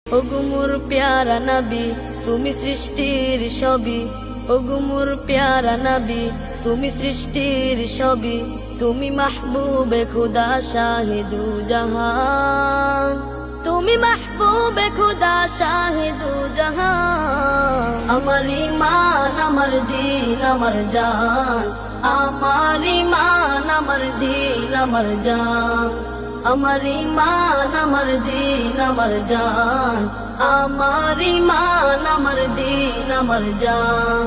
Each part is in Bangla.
ওগো মোর প্যারা নবী তুমি সৃষ্টির সবই, ওগো মোর প্যারা নবী তুমি সৃষ্টির সবই, তুমি মাহবুবে খুদা শাহিদু জাহান, তুমি মাহবুবে খুদা শাহিদু জাহান। আমার ঈমান আমার দিন আমার জান, আমার ঈমান আমার দিন আমার জান, আমার ঈমান আমার দিন আমার জান, আমার ঈমান আমার দিন আমার জান।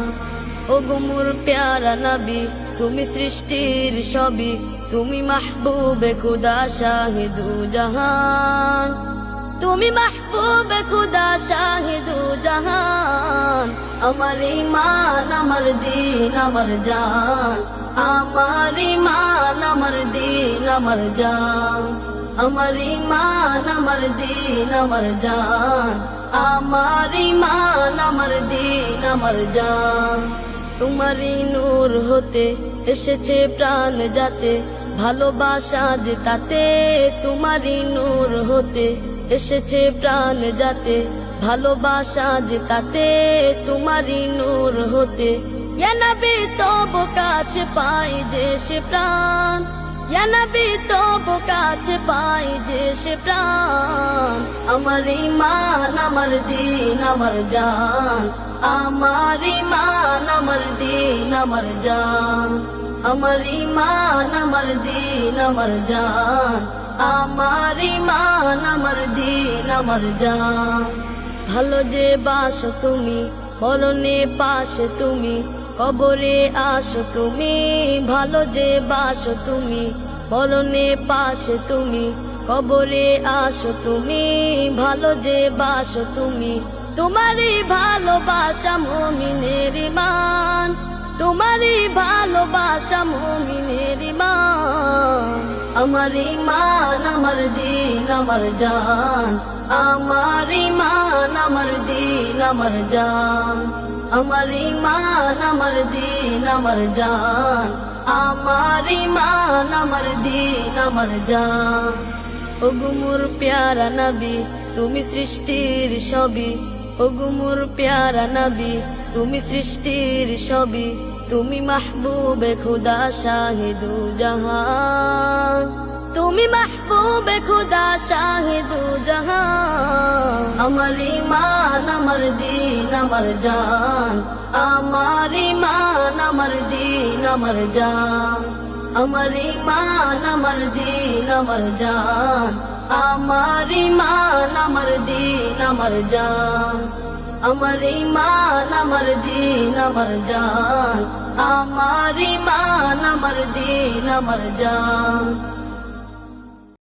ওগো মোর প্যারা নবী তুমি সৃষ্টির সবই, তুমি মাহবুবে খুদা শাহিদু জাহান, তুমি মাহবুবে খুদা শাহিদু জাহান। আমার ঈমান আমার দিন আমার জান, আমার ঈমান আমার দিন আমার জান, আমার ঈমান আমার দিন আমার জান, আমার ঈমান আমার দিন আমার জান। তোমারই নূর হতে এসেছে প্রাণ যাতে, ভালোবাসা যে তাতে, তোমারই নূর হতে এসেছে প্রাণ যাতে, ভালোবাসা যে তাতে, তোমারই নূর হতে। ইয়া নবী তব কাছে পাই যে সে প্রাণ, ইয়া নবী তব কাছে পাই যে সে প্রাণ। আমার ঈমান আমার দিন আমার জান, আমার ঈমান আমার দিন আমার জান, আমার ঈমান আমার দিন আমার জান, আমার ঈমান আমার দিন আমার জান। ভালো যে বাসো তুমি মরণে পাশে তুমি, কবরে আসো তুমি, ভালো যে বাসো তুমি মরণে পাশে তুমি, কবরে আসো তুমি, ভালো যে বাসো তুমি। তোমারই ভালোবাসা মুমিনের ঈমান, তোমারই ভালোবাসা মুমিনের ঈমান। আমার ঈমান আমার দিন আমার জান, আমার ঈমান আমার দিন আমার জান, আমার ঈমান আমার দিন আমার জান, আমার ঈমান আমার দিন আমার জান। ওগো মোর প্যারা নবী তুমি সৃষ্টির সবই, ওগো মোর প্যারা নবী তুমি সৃষ্টির সবই, তুমি মাহবুবে খুদা শাহিদু জাহান, তুমি মাহবুবে খুদা শাহিদু জাহান। আমার ঈমান আমার দিন আমার জান, আমার ঈমান আমার দিন আমার জান, আমার ঈমান আমার দিন আমার জান, আমার ঈমান আমার দিন আমার জান, আমার ঈমান আমার দিন আমার জান, আমার ঈমান আমার দিন আমার জান।